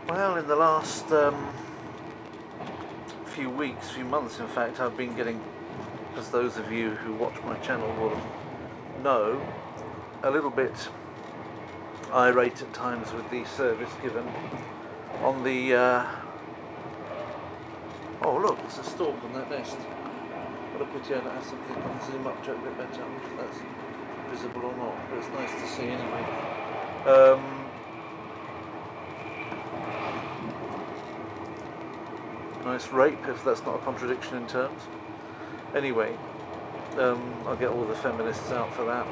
Well, in the last few weeks, few months in fact, I've been getting, as those of you who watch my channel will know, a little bit irate at times with the service given on the oh look, there's a stork on that nest. What a pity I don't have something I can zoom up to it a bit better. I wonder if that's visible or not, but it's nice to see anyway. Nice rape, if that's not a contradiction in terms. Anyway, I'll get all the feminists out for that.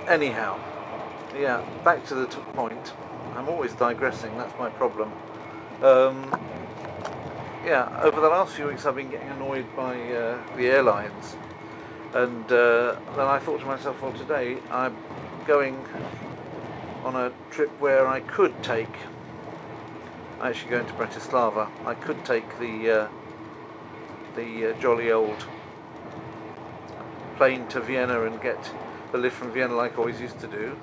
Anyhow, yeah, back to the point. I'm always digressing, that's my problem. Yeah, over the last few weeks I've been getting annoyed by the airlines, and then I thought to myself, well, today I'm going on a trip where I could take, actually going to Bratislava, I could take the jolly old plane to Vienna and get the lift from Vienna like I always used to do,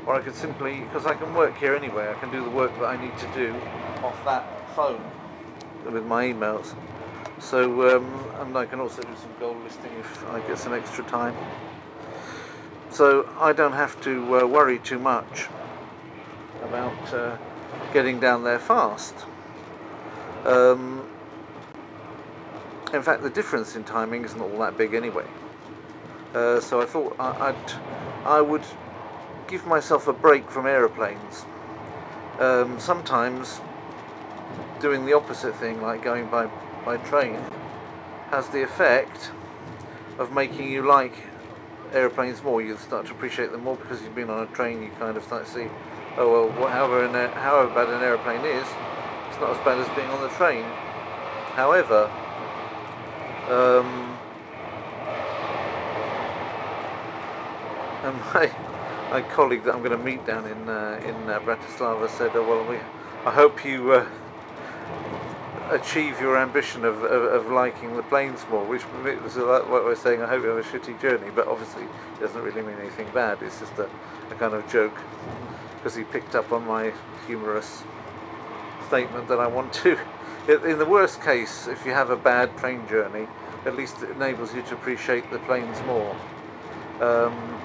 or I could simply, because I can work here anyway, I can do the work that I need to do off that phone with my emails. So, and I can also do some goal listing if I get some extra time. So I don't have to worry too much about getting down there fast. In fact, the difference in timing isn't all that big anyway. So I thought I would give myself a break from aeroplanes. Sometimes doing the opposite thing, like going by train, has the effect of making you like aeroplanes more. You start to appreciate them more because you've been on a train. You kind of start to see, oh well, however bad an aeroplane is, it's not as bad as being on the train. However, and my colleague that I'm going to meet down in Bratislava said, oh well, I hope you achieve your ambition of liking the planes more, which was what we're saying, I hope you have a shitty journey, but obviously it doesn't really mean anything bad, it's just a kind of joke, because he picked up on my humorous statement that I want to, in the worst case, if you have a bad train journey, at least it enables you to appreciate the planes more.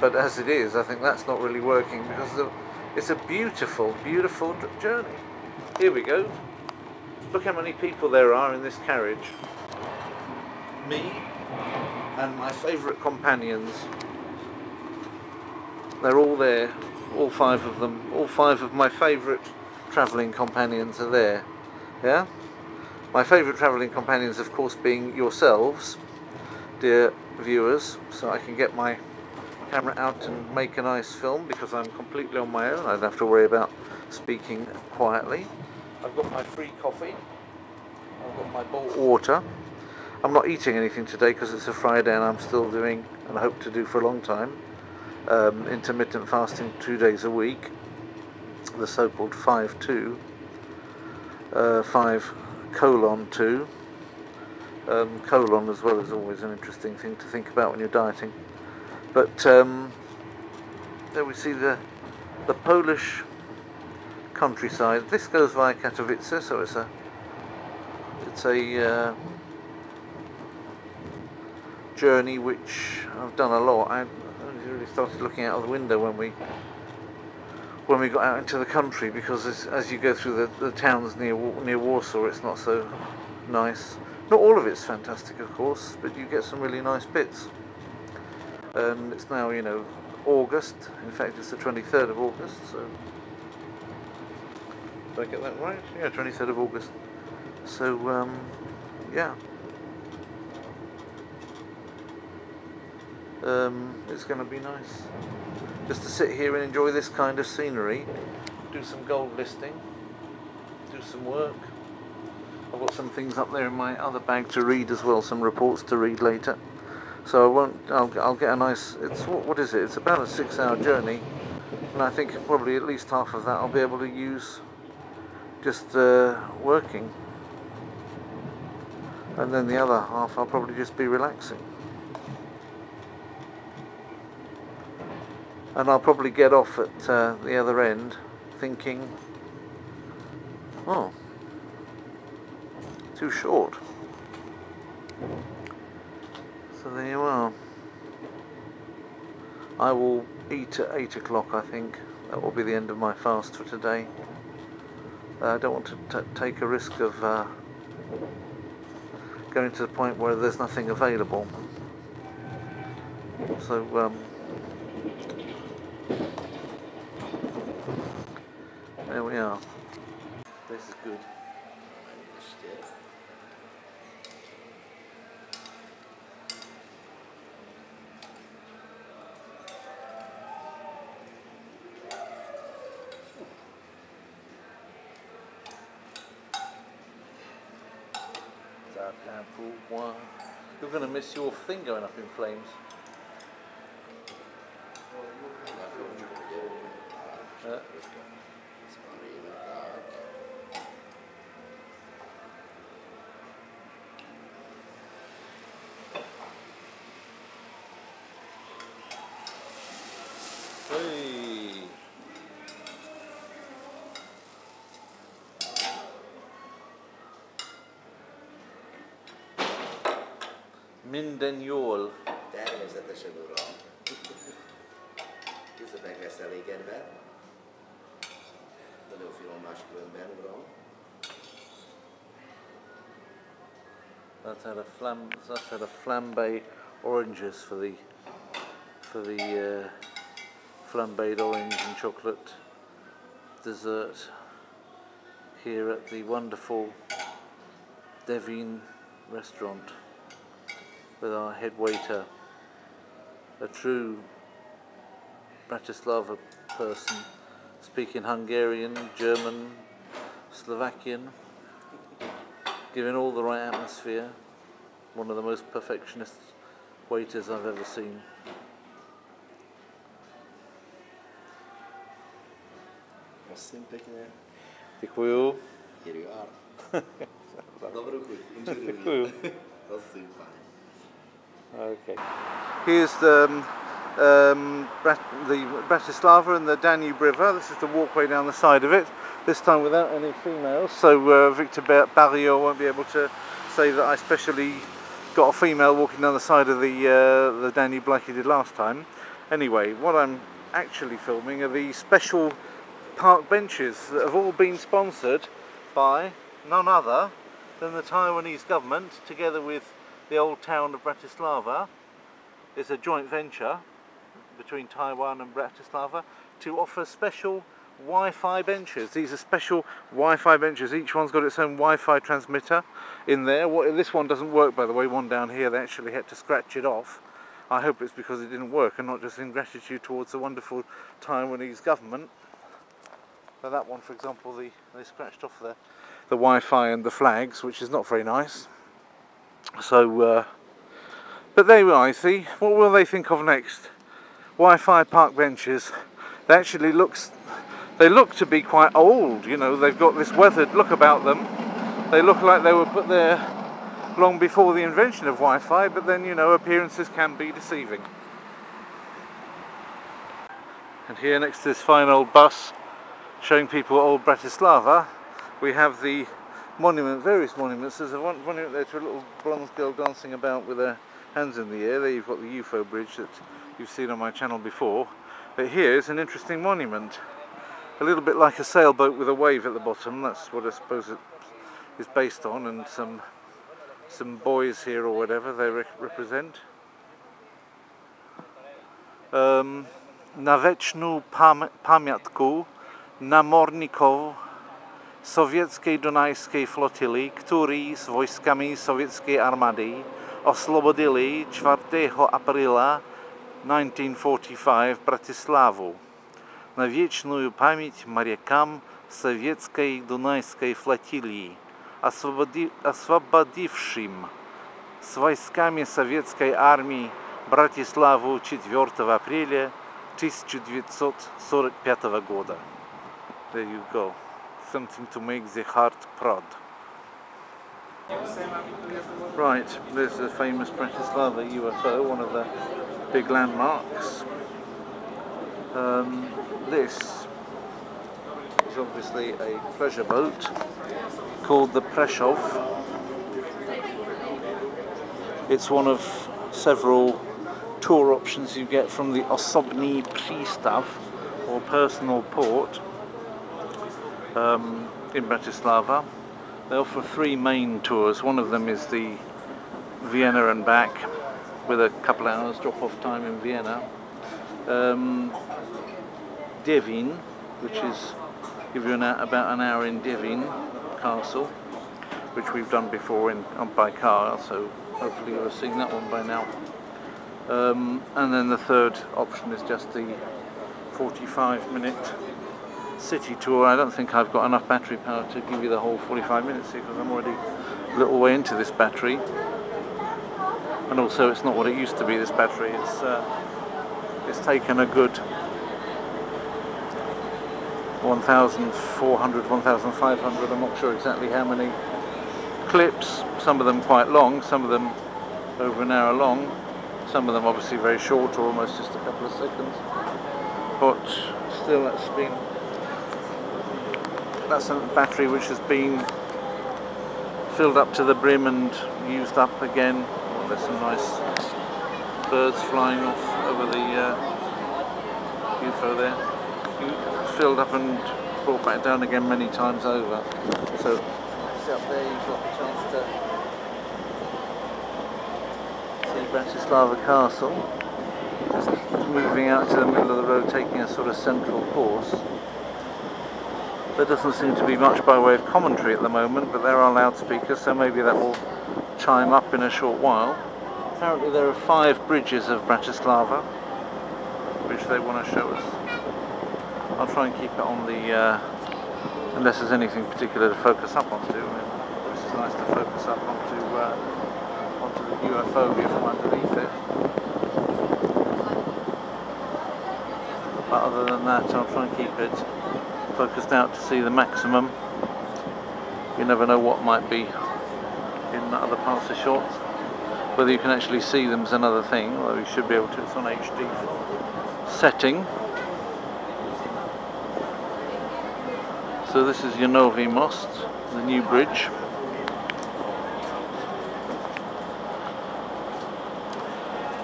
But as it is, I think that's not really working, because it's a beautiful, beautiful journey. Here we go. Look how many people there are in this carriage. Me and my favourite companions. They're all there, all five of them. All five of my favourite travelling companions are there. Yeah? My favourite travelling companions, of course, being yourselves, dear viewers, so I can get my camera out and make a nice film, because I'm completely on my own. I don't have to worry about speaking quietly. I've got my free coffee, I've got my bottled water. I'm not eating anything today because it's a Friday and I'm still doing, and I hope to do for a long time, intermittent fasting 2 days a week, the so-called 5-2, 5:2. Colon as well is always an interesting thing to think about when you're dieting. But there we see the Polish countryside. This goes via Katowice, so it's a journey which I've done a lot. I only really started looking out of the window when we got out into the country, because as you go through the towns near Warsaw, it's not so nice. Not all of it's fantastic, of course, but you get some really nice bits. And it's now, August. In fact, it's the 23rd of August, so did I get that right? Yeah, 23rd of August. So, yeah. It's going to be nice just to sit here and enjoy this kind of scenery, do some gold listing, do some work. I've got some things up there in my other bag to read as well, some reports to read later. So I'll get a nice, what is it? It's about a 6-hour journey, and I think probably at least half of that I'll be able to use just working, and then the other half I'll probably just be relaxing. And I'll probably get off at the other end thinking, Oh, too short. So there you are. I will eat at 8 o'clock, I think. That will be the end of my fast for today. I don't want to take a risk of going to the point where there's nothing available. So, there we are. This is good. You're going to miss your thing going up in flames. Hey. Minden jól. Természetesen, uram. Kézzel meg lesz elégedve. Nagyon finom máskülönben, uram. That's had a flambe oranges for the flambéed orange and chocolate dessert here at the wonderful Devine restaurant with our head waiter, a true Bratislava person, speaking Hungarian, German, Slovakian, giving all the right atmosphere. One of the most perfectionist waiters I've ever seen. Prosím pěkně. Děkuju. Here you are. Dobrou chuť. Děkuju. Prosím, pane. Okay. Here's the Bratislava and the Danube River. This is the walkway down the side of it, this time without any females, so Victor Barrio won't be able to say that I specially got a female walking down the side of the Danube like he did last time. Anyway, what I'm actually filming are the special park benches that have all been sponsored by none other than the Taiwanese government, together with the old town of Bratislava. It's a joint venture between Taiwan and Bratislava to offer special Wi-Fi benches. These are special Wi-Fi benches. Each one's got its own Wi-Fi transmitter in there. This one doesn't work, by the way. One down here, they actually had to scratch it off. I hope it's because it didn't work and not just in gratitude towards the wonderful Taiwanese government. But that one, for example, they scratched off the Wi-Fi and the flags, which is not very nice. So, but there we are, you see. What will they think of next? Wi-Fi park benches. They actually look to be quite old, you know. They've got this weathered look about them. They look like they were put there long before the invention of Wi-Fi, but then, you know, appearances can be deceiving. And here next to this fine old bus showing people old Bratislava, we have the monument, various monuments. There's a monument there to a little bronze girl dancing about with her hands in the air. There you've got the UFO bridge that you've seen on my channel before. But here is an interesting monument. A little bit like a sailboat with a wave at the bottom. That's what I suppose it is based on, and some boys here or whatever they represent. Na wieczną pamiątkę namorników sowieckiej dunajskiej flotyli, którzy z wojskami sowieckiej armady oslobodili 4 aprila 1945 Bratysławu. Na wieczną pamięć морякам советской Дунайской флотилии, освободившим с войсками советской армии Братиславу 4 апреля 1945 года. There you go. Something to make the heart proud. Right, there's the famous Bratislava UFO, one of the big landmarks. This is obviously a pleasure boat called the Prešov. It's one of several tour options you get from the Osobny Přístav, or personal port, in Bratislava. They offer 3 main tours. One of them is the Vienna and back, with a couple of hours drop-off time in Vienna. Devin, which is give you about an hour in Devin Castle, which we've done before by car, so hopefully you'll have seen that one by now. And then the third option is just the 45-minute city tour. I don't think I've got enough battery power to give you the whole 45 minutes because I'm already a little way into this battery, and also it's not what it used to be. This battery, it's taken a good 1,400, 1,500, I'm not sure exactly how many clips, some of them quite long, some of them over an hour long, some of them obviously very short or almost just a couple of seconds, but still that's a battery which has been filled up to the brim and used up again. Oh, there's some nice birds flying off over the UFO there. Filled up and brought back down again many times over. So see up there, you've got the chance to see Bratislava Castle. Just moving out to the middle of the road, taking a sort of central course. There doesn't seem to be much by way of commentary at the moment, but there are loudspeakers, so maybe that will chime up in a short while. Apparently there are 5 bridges of Bratislava, which they want to show us. I'll try and keep it on the, unless there's anything particular to focus up onto. This is nice to focus up onto the UFO view from underneath it. But other than that, I'll try and keep it focused out to see the maximum. You never know what might be in other parts of shots. Whether you can actually see them is another thing, although you should be able to. It's on HD setting. So this is Janowy Most, the new bridge.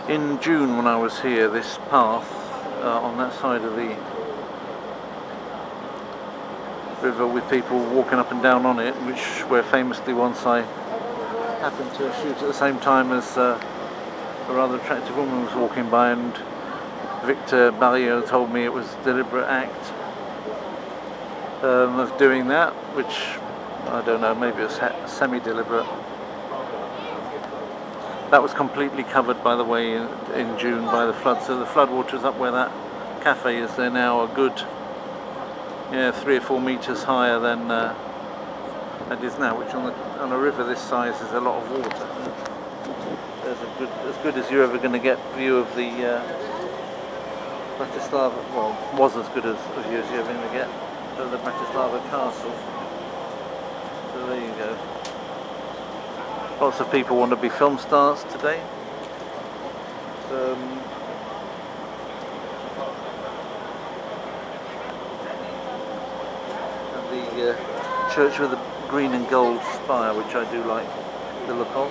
In June when I was here, this path on that side of the river with people walking up and down on it, where famously once I happened to shoot at the same time as a rather attractive woman was walking by, and Victor Barrio told me it was a deliberate act of doing that, which I don't know, maybe it was semi-deliberate. That was completely covered, by the way, in June by the flood, so the floodwaters up where that cafe is there now are good 3 or 4 meters higher than it is now, which on a river this size is a lot of water. There's as good as you're ever going to get view of the Bratislava, well, was as good as view as you're ever going to get of the Bratislava Castle. So there you go. Lots of people want to be film stars today. The church with the green and gold spire, which I do like the look of.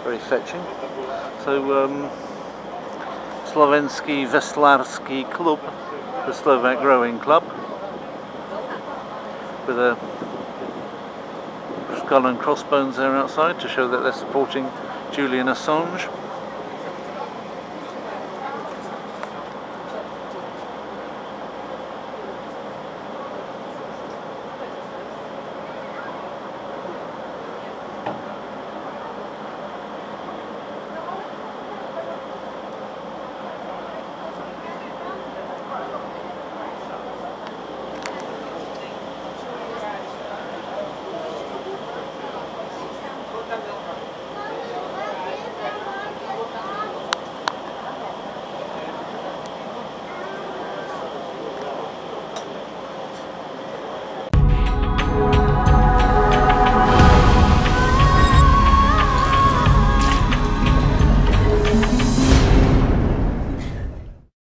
Very fetching. So Slovenský Veslářský Klub, the Slovak rowing club, with a skull and crossbones there outside to show that they're supporting Julian Assange.